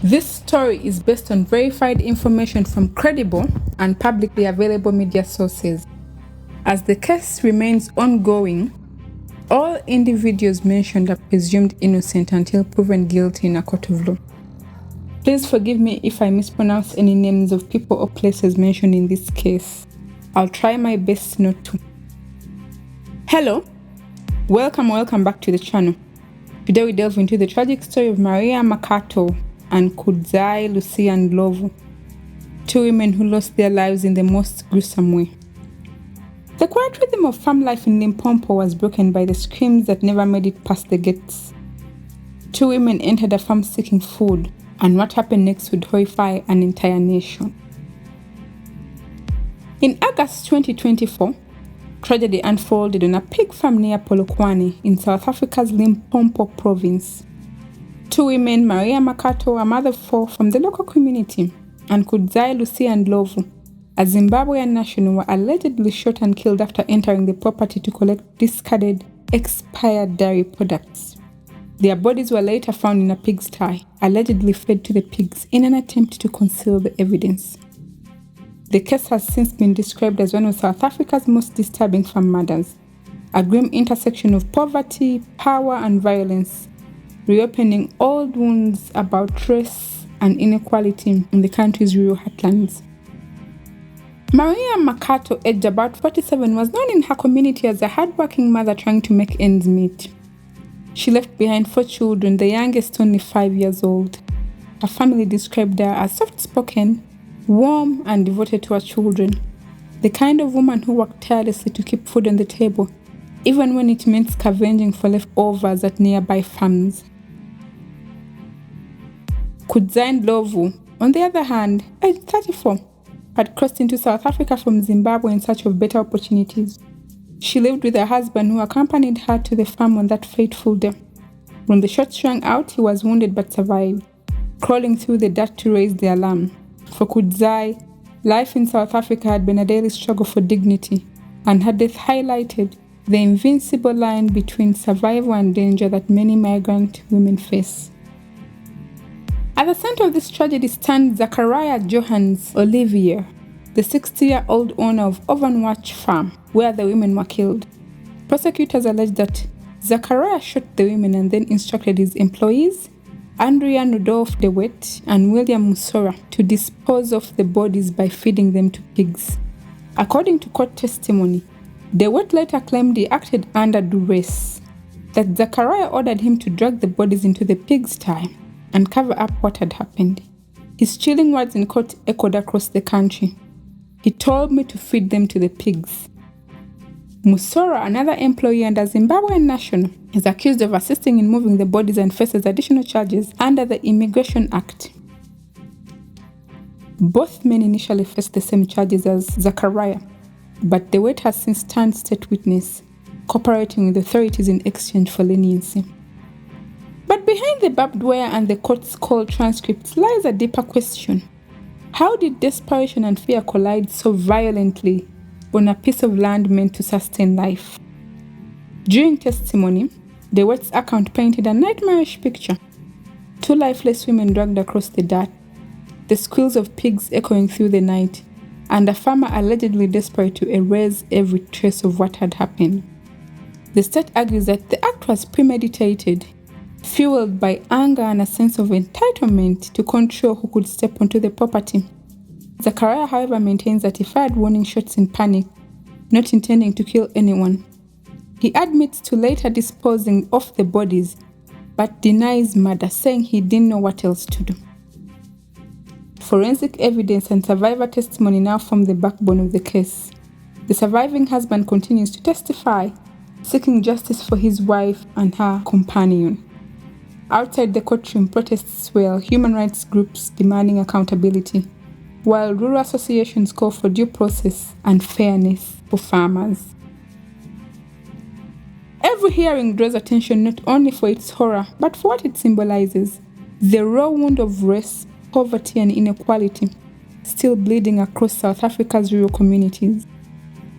This story is based on verified information from credible and publicly available media sources. As the case remains ongoing, all individuals mentioned are presumed innocent until proven guilty in a court of law. Please forgive me if I mispronounce any names of people or places mentioned in this case. I'll try my best not to. Hello, welcome back to the channel. Today we delve into the tragic story of Makgato and Kudzai Lucia Ndlovu, two women who lost their lives in the most gruesome way. The quiet rhythm of farm life in Limpopo was broken by the screams that never made it past the gates. Two women entered a farm seeking food, and what happened next would horrify an entire nation. In August 2024, tragedy unfolded on a pig farm near Polokwane in South Africa's Limpopo province. Two women, Makgato, a mother of four from the local community, and Kudzai Lucia Ndlovu, a Zimbabwean national, were allegedly shot and killed after entering the property to collect discarded, expired dairy products. Their bodies were later found in a pigsty, allegedly fed to the pigs in an attempt to conceal the evidence. The case has since been described as one of South Africa's most disturbing farm murders, a grim intersection of poverty, power, and violence, reopening old wounds about race and inequality in the country's rural heartlands. Makgato, aged about 47, was known in her community as a hardworking mother trying to make ends meet. She left behind 4 children, the youngest only 5 years old. Her family described her as soft-spoken, warm, and devoted to her children, the kind of woman who worked tirelessly to keep food on the table, even when it meant scavenging for leftovers at nearby farms. Kudzai Ndlovu, on the other hand, aged 34, had crossed into South Africa from Zimbabwe in search of better opportunities. She lived with her husband, who accompanied her to the farm on that fateful day. When the shots rang out, he was wounded but survived, crawling through the dirt to raise the alarm. For Kudzai, life in South Africa had been a daily struggle for dignity, and her death highlighted the invincible line between survival and danger that many migrant women face. At the center of this tragedy stands Zachariah Johans Olivier, the 60-year-old owner of Overwatch Farm, where the women were killed. Prosecutors alleged that Zachariah shot the women and then instructed his employees, Andrea Rudolph DeWitt and William Musora, to dispose of the bodies by feeding them to pigs. According to court testimony, DeWitt later claimed he acted under duress, that Zachariah ordered him to drag the bodies into the pigsty and cover up what had happened. His chilling words in court echoed across the country. "He told me to feed them to the pigs." Musora, another employee and a Zimbabwean national, is accused of assisting in moving the bodies and faces additional charges under the Immigration Act. Both men initially faced the same charges as Zachariah, but DeWitt has since turned state witness, cooperating with authorities in exchange for leniency. But behind the barbed wire and the court's cold transcripts lies a deeper question. How did desperation and fear collide so violently on a piece of land meant to sustain life? During testimony, DeWitt's account painted a nightmarish picture. 2 lifeless women dragged across the dirt, the squeals of pigs echoing through the night, and a farmer allegedly desperate to erase every trace of what had happened. The state argues that the act was premeditated, fueled by anger and a sense of entitlement to control who could step onto the property. Zachariah, however, maintains that he fired warning shots in panic, not intending to kill anyone. He admits to later disposing of the bodies, but denies murder, saying he didn't know what else to do. Forensic evidence and survivor testimony now form the backbone of the case. The surviving husband continues to testify, seeking justice for his wife and her companion. Outside the courtroom, protests swell, human rights groups demanding accountability, while rural associations call for due process and fairness for farmers. Every hearing draws attention not only for its horror, but for what it symbolizes: the raw wound of race, poverty, and inequality still bleeding across South Africa's rural communities.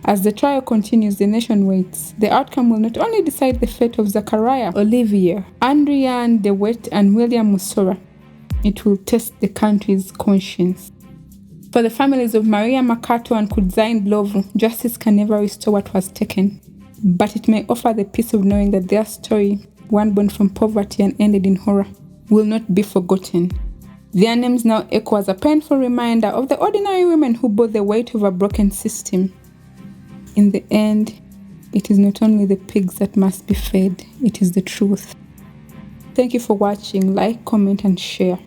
As the trial continues, the nation waits. The outcome will not only decide the fate of Zachariah Olivier, Andrea DeWitt, and William Musora, It will test the country's conscience. For the families of Maria Makgato and Kudzai Ndlovu, justice can never restore what was taken, but it may offer the peace of knowing that their story, one born from poverty and ended in horror, will not be forgotten. Their names now echo as a painful reminder of the ordinary women who bore the weight of a broken system. In the end, it is not only the pigs that must be fed, it is the truth. Thank you for watching. Like, comment and share.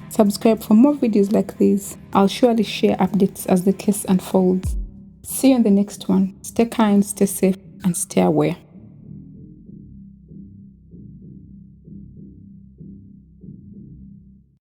Subscribe for more videos like these. I'll surely share updates as the case unfolds. See you on the next one. Stay kind, stay safe, and stay aware.